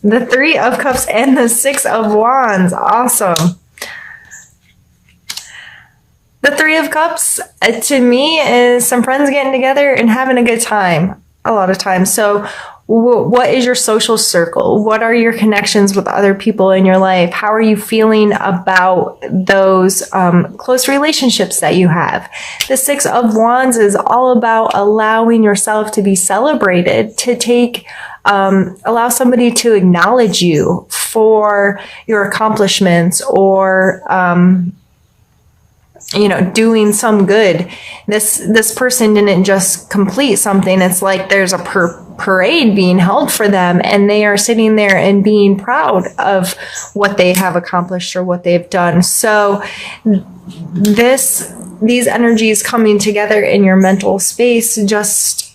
The Three of Cups and the Six of Wands. Awesome. The Three of Cups, to me, is some friends getting together and having a good time a lot of times. So what is your social circle? What are your connections with other people in your life? How are you feeling about those close relationships that you have? The Six of Wands is all about allowing yourself to be celebrated, to take allow somebody to acknowledge you for your accomplishments, or doing some good. This person didn't just complete something. It's like there's a parade being held for them, and they are sitting there and being proud of what they have accomplished or what they've done. So these energies coming together in your mental space, just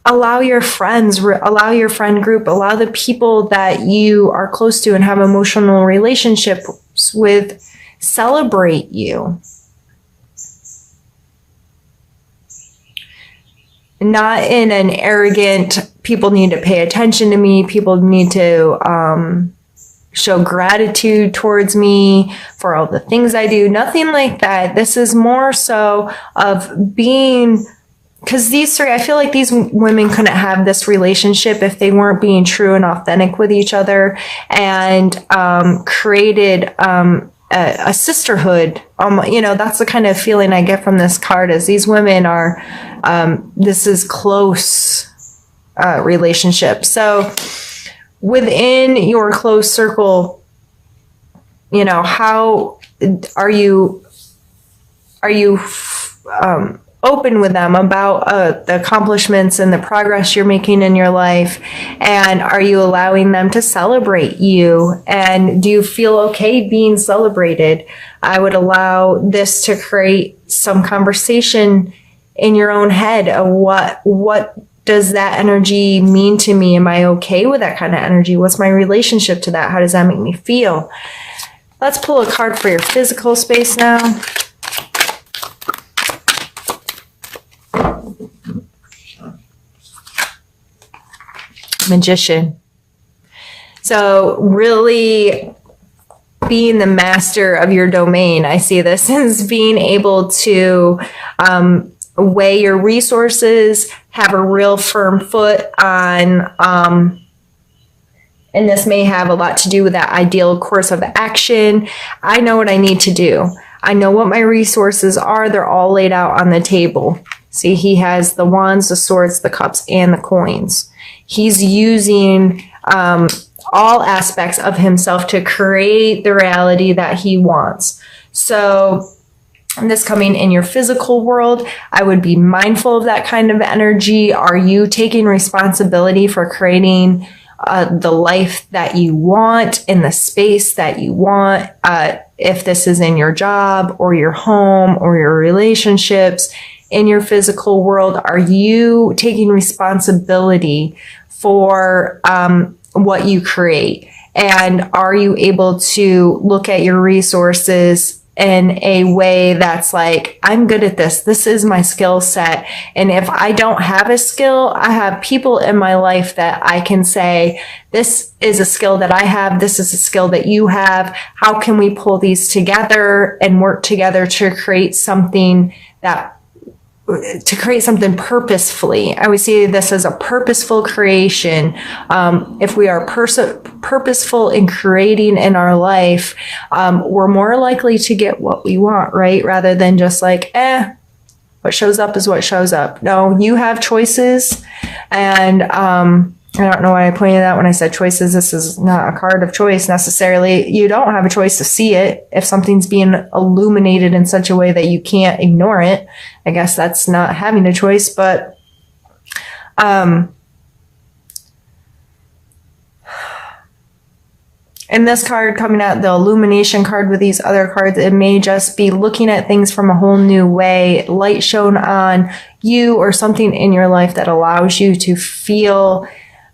allow your friends, allow your friend group, allow the people that you are close to and have emotional relationships with celebrate you. Not in an arrogant, people need to pay attention to me, people need to show gratitude towards me for all the things I do. Nothing like that. This is more so of being, because these three, I feel like these women couldn't have this relationship if they weren't being true and authentic with each other, and created a sisterhood. That's the kind of feeling I get from this card, is these women are, this is close relationship. So within your close circle, how are you open with them about the accomplishments and the progress you're making in your life? And are you allowing them to celebrate you? And do you feel okay being celebrated? I would allow this to create some conversation in your own head of what does that energy mean to me? Am I okay with that kind of energy? What's my relationship to that? How does that make me feel? Let's pull a card for your physical space now. Magician. So really being the master of your domain. I see this as being able to weigh your resources, have a real firm foot on, and this may have a lot to do with that ideal course of action. I know what I need to do. I know what my resources are. They're all laid out on the table. See, he has the wands, the swords, the cups, and the coins. He's using all aspects of himself to create the reality that he wants. So this coming in your physical world, I would be mindful of that kind of energy. Are you taking responsibility for creating the life that you want in the space that you want? If this is in your job or your home or your relationships, in your physical world, are you taking responsibility for what you create? And are you able to look at your resources in a way that's like, I'm good at this. This is my skill set. And if I don't have a skill, I have people in my life that I can say, this is a skill that I have. This is a skill that you have. How can we pull these together and work together to create something purposefully? I would see this as a purposeful creation. If we are purposeful in creating in our life, we're more likely to get what we want, right? Rather than just like, what shows up is what shows up. No, you have choices. And I don't know why I pointed out when I said choices. This is not a card of choice necessarily. You don't have a choice to see it. If something's being illuminated in such a way that you can't ignore it, I guess that's not having a choice. But in this card coming out, the illumination card with these other cards, it may just be looking at things from a whole new way, light shown on you or something in your life that allows you to feel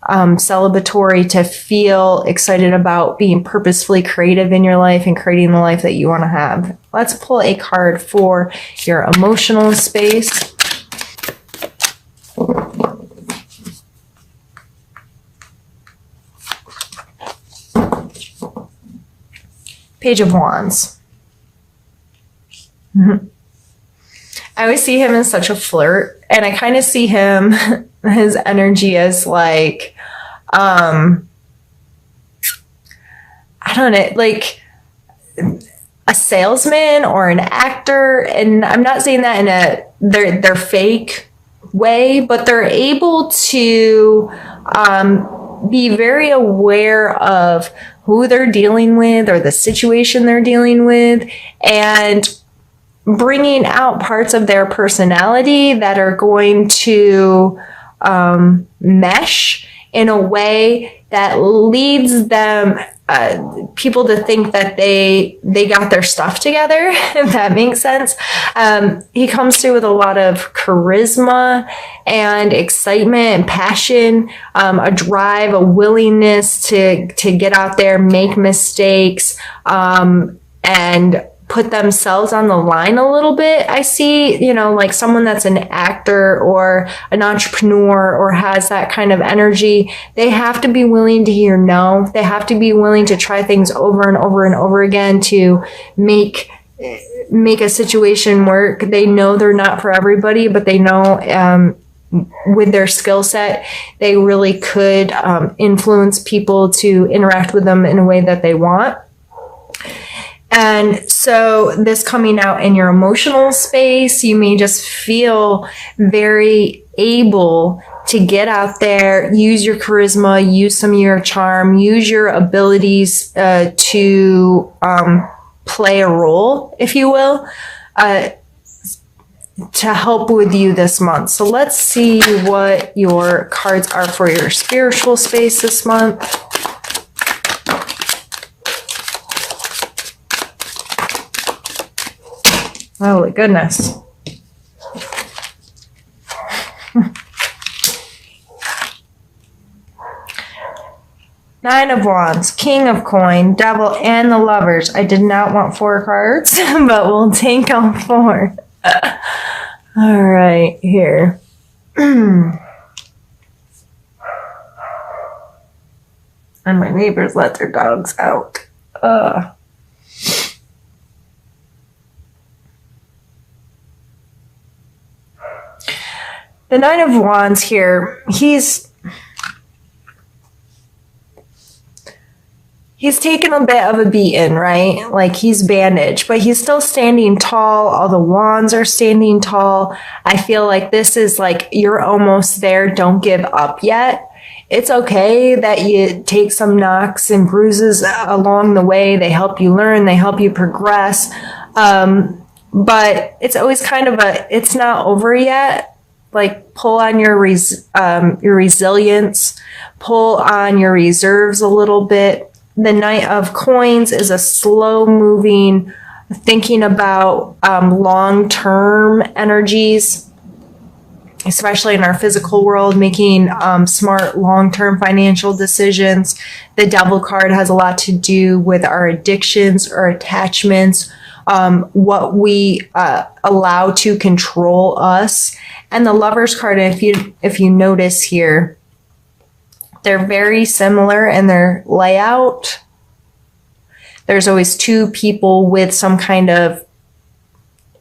celebratory, to feel excited about being purposefully creative in your life and creating the life that you want to have. Let's pull a card for your emotional space. Page of Wands. I always see him as such a flirt, and I kind of see him, his energy as like, I don't know, like a salesman or an actor. And I'm not saying that in a they're fake way, but they're able to be very aware of who they're dealing with or the situation they're dealing with, and bringing out parts of their personality that are going to mesh in a way that leads them people to think that they got their stuff together, if that makes sense. He comes through with a lot of charisma and excitement and passion, a drive, a willingness to get out there, make mistakes, and put themselves on the line a little bit. I see, you know, like someone that's an actor or an entrepreneur or has that kind of energy. They have to be willing to hear no. They have to be willing to try things over and over and over again to make a situation work. They know they're not for everybody, but they know with their skill set, they really could influence people to interact with them in a way that they want. And so this coming out in your emotional space, you may just feel very able to get out there, use your charisma, use some of your charm, use your abilities to play a role, if you will, to help with you this month. So let's see what your cards are for your spiritual space this month. Holy goodness. Nine of Wands, King of Coin, Devil, and the Lovers. I did not want 4 cards, but we'll take all 4. All right, here. And my neighbors let their dogs out. The Nine of Wands here, he's taken a bit of a beating, right? Like he's bandaged, but he's still standing tall. All the wands are standing tall. I feel like this is like, you're almost there. Don't give up yet. It's okay that you take some knocks and bruises along the way. They help you learn. They help you progress. But it's always kind of it's not over yet. Like pull on your resilience, pull on your reserves a little bit. The Knight of Coins is a slow moving, thinking about long-term energies, especially in our physical world, making smart long-term financial decisions. The Devil card has a lot to do with our addictions or attachments, what we allow to control us. And the Lovers card, if you notice here, they're very similar in their layout. There's always 2 people with some kind of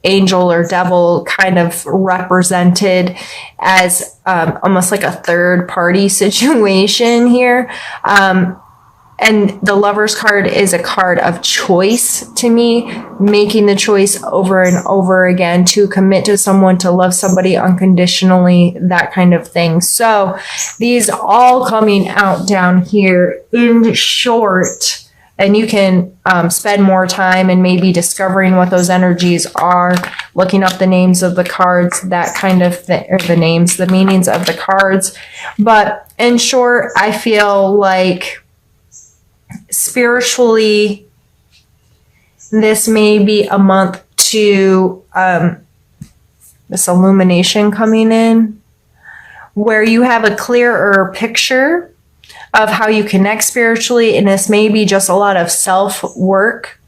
angel or devil kind of represented as almost like a third party situation here. And the Lovers card is a card of choice to me, making the choice over and over again to commit to someone, to love somebody unconditionally, that kind of thing. So these all coming out down here in short, and you can spend more time and maybe discovering what those energies are, looking up the names of the cards, that kind of thing, or the meanings of the cards. But in short, I feel like spiritually, this may be a month to this illumination coming in, where you have a clearer picture of how you connect spiritually, and this may be just a lot of self-work.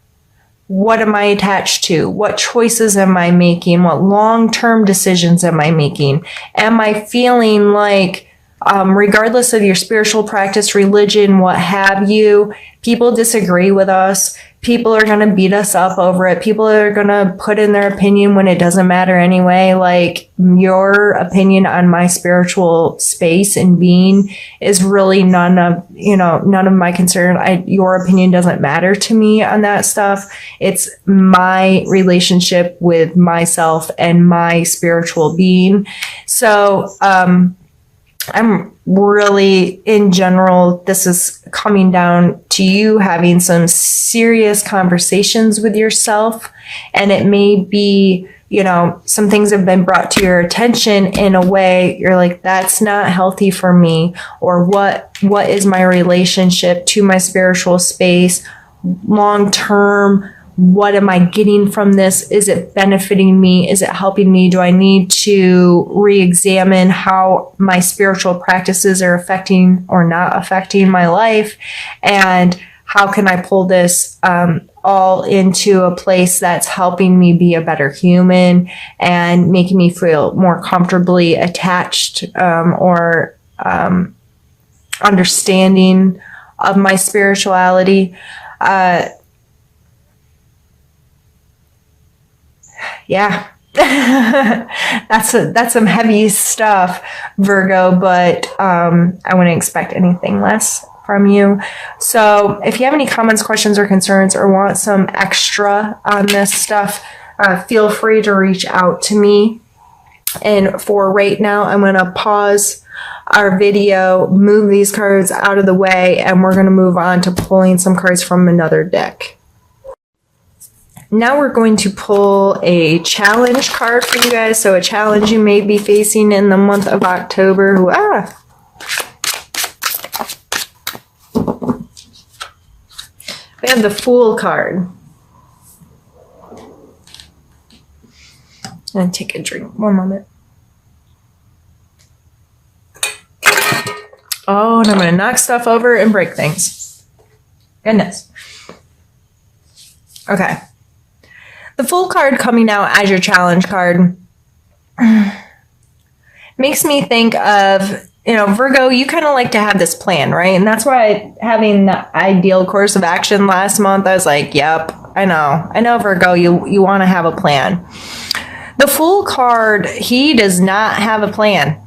What am I attached to? What choices am I making? What long-term decisions am I making? Am I feeling like, regardless of your spiritual practice, religion, what have you, people disagree with us. people are going to beat us up over it. People are going to put in their opinion when it doesn't matter anyway. Like, your opinion on my spiritual space and being is really none of my concern. Your opinion doesn't matter to me on that stuff. It's my relationship with myself and my spiritual being. So, I'm really, in general, this is coming down to you having some serious conversations with yourself. And it may be, some things have been brought to your attention in a way you're like, that's not healthy for me. Or what is my relationship to my spiritual space long term? What am I getting from this? Is it benefiting me? Is it helping me? Do I need to re-examine how my spiritual practices are affecting or not affecting my life? And how can I pull this all into a place that's helping me be a better human and making me feel more comfortably attached or understanding of my spirituality? Yeah, that's some heavy stuff, Virgo, but I wouldn't expect anything less from you. So if you have any comments, questions, or concerns, or want some extra on this stuff, feel free to reach out to me. And for right now, I'm going to pause our video, move these cards out of the way, and we're going to move on to pulling some cards from another deck. Now we're going to pull a challenge card for you guys. So a challenge you may be facing in the month of October. We have the Fool card. I'm going to take a drink. One moment. Oh, and I'm going to knock stuff over and break things. Goodness. Okay. The Fool card coming out as your challenge card makes me think of, Virgo, you kind of like to have this plan, right? And that's why having the ideal course of action last month, I was like, yep, I know, Virgo, you want to have a plan. The Fool card, he does not have a plan.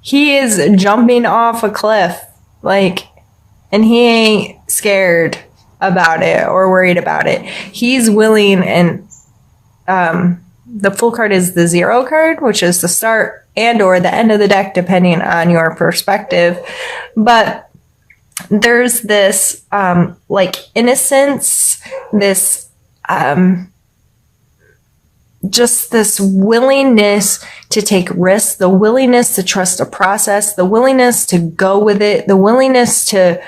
He is jumping off a cliff, and he ain't scared about it or worried about it. He's willing, and the Fool card is the 0 card, which is the start and or the end of the deck, depending on your perspective. But there's this innocence, this just this willingness to take risks, the willingness to trust a process, the willingness to go with it, the willingness to,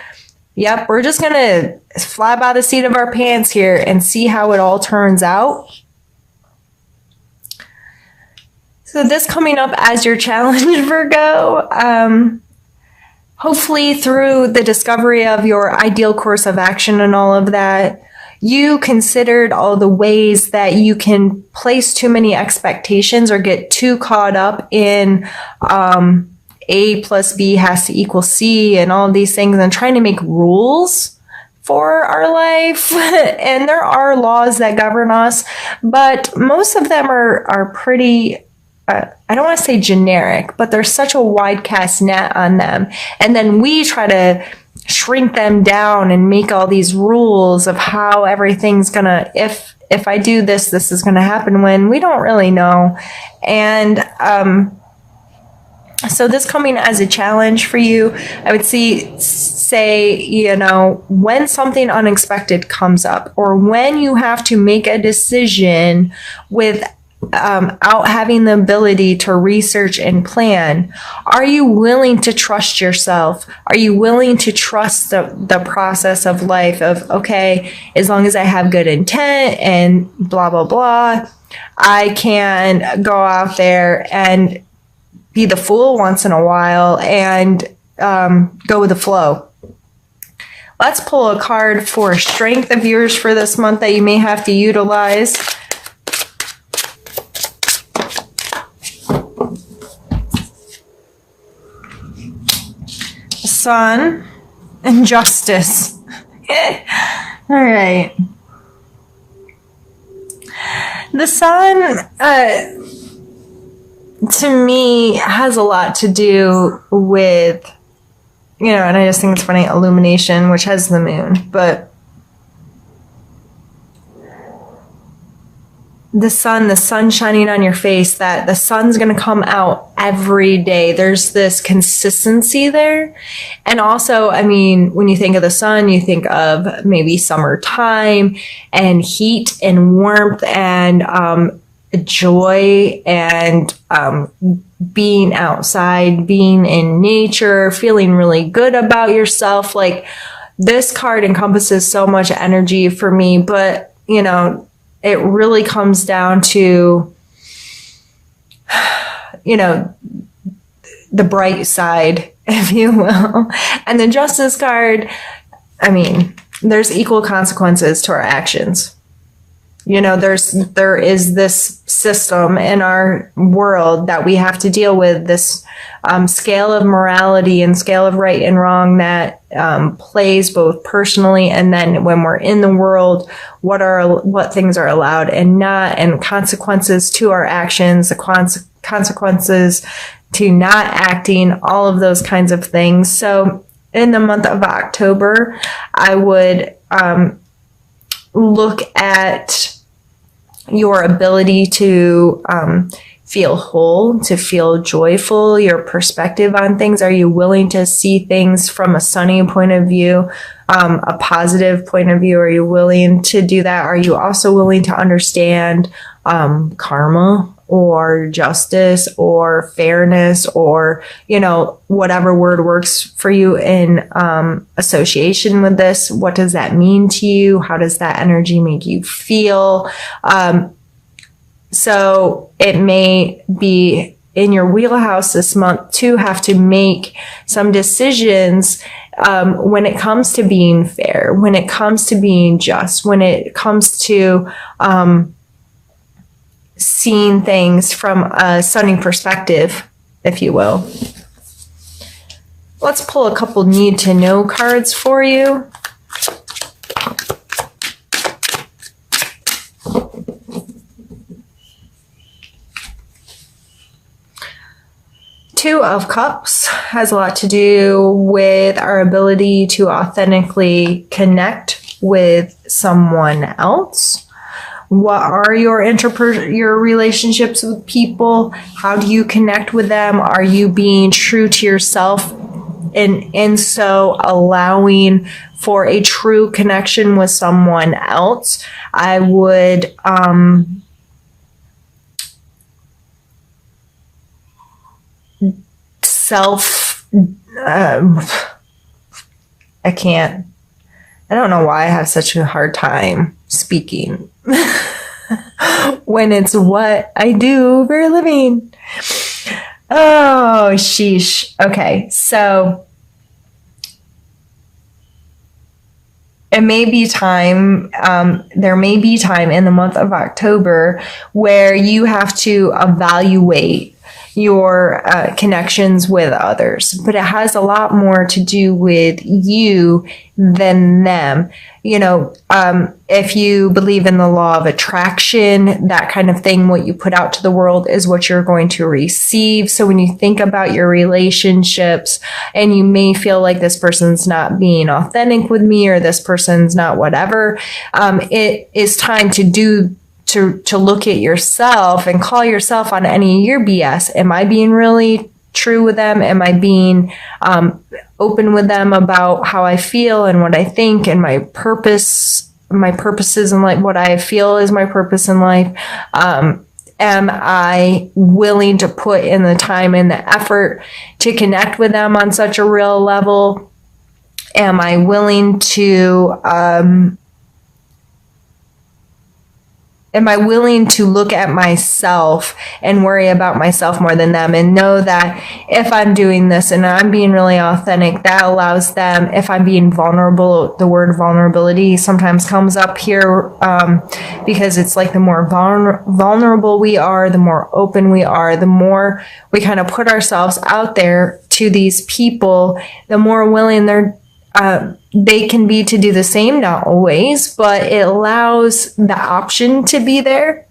yep, we're just going to fly by the seat of our pants here and see how it all turns out. So this coming up as your challenge, Virgo, hopefully through the discovery of your ideal course of action and all of that, you considered all the ways that you can place too many expectations or get too caught up in A plus B has to equal C and all of these things and trying to make rules for our life. And there are laws that govern us, but most of them are pretty, I don't want to say generic, but there's such a wide cast net on them. And then we try to shrink them down and make all these rules of how everything's gonna, if I do this, this is gonna happen, when we don't really know. And so this coming as a challenge for you, I would say, when something unexpected comes up, or when you have to make a decision without having the ability to research and plan, are you willing to trust yourself? Are you willing to trust the process of life of, okay, as long as I have good intent and blah, blah, blah, I can go out there and be the fool once in a while and go with the flow. Let's pull a card for strength of yours for this month that you may have to utilize. Sun and Justice. All right. The sun, to me, has a lot to do with, and I just think it's funny, illumination, which has the moon, but the sun shining on your face, that the sun's going to come out every day. There's this consistency there. And also, I mean, when you think of the sun, you think of maybe summertime and heat and warmth and joy and being outside, being in nature, feeling really good about yourself. Like, this card encompasses so much energy for me, but, it really comes down to, the bright side, if you will. And the Justice card, I mean, there's equal consequences to our actions. There is this system in our world that we have to deal with, this scale of morality and scale of right and wrong that plays both personally and then when we're in the world, what things are allowed and not, and consequences to our actions, the consequences to not acting, all of those kinds of things. So in the month of October, I would look at your ability to feel whole, to feel joyful, your perspective on things. Are you willing to see things from a sunny point of view, a positive point of view? Are you willing to do that? Are you also willing to understand karma or justice or fairness or, whatever word works for you in association with this? What does that mean to you? How does that energy make you feel? So it may be in your wheelhouse this month to have to make some decisions when it comes to being fair, when it comes to being just, when it comes to seeing things from a sunny perspective, if you will. Let's pull a couple need to know cards for you. Two of Cups has a lot to do with our ability to authentically connect with someone else. What are your relationships with people? How do you connect with them? Are you being true to yourself and so allowing for a true connection with someone else? I would I don't know why I have such a hard time speaking when it's what I do for a living. Oh, sheesh. Okay, so it may be time, there may be time in the month of October where you have to evaluate your connections with others, but it has a lot more to do with you than them. If you believe in the law of attraction, that kind of thing, what you put out to the world is what you're going to receive. So when you think about your relationships and you may feel like this person's not being authentic with me or this person's not whatever, it is time to look at yourself and call yourself on any of your BS. Am I being really true with them? Am I being open with them about how I feel and what I think and my purposes in life, what I feel is my purpose in life? Am I willing to put in the time and the effort to connect with them on such a real level? Am I willing to look at myself and worry about myself more than them and know that if I'm doing this and I'm being really authentic, that allows them, if I'm being vulnerable, the word vulnerability sometimes comes up here because it's like the more vulnerable we are, the more open we are, the more we kind of put ourselves out there to these people, the more willing They can be to do the same, not always, but it allows the option to be there.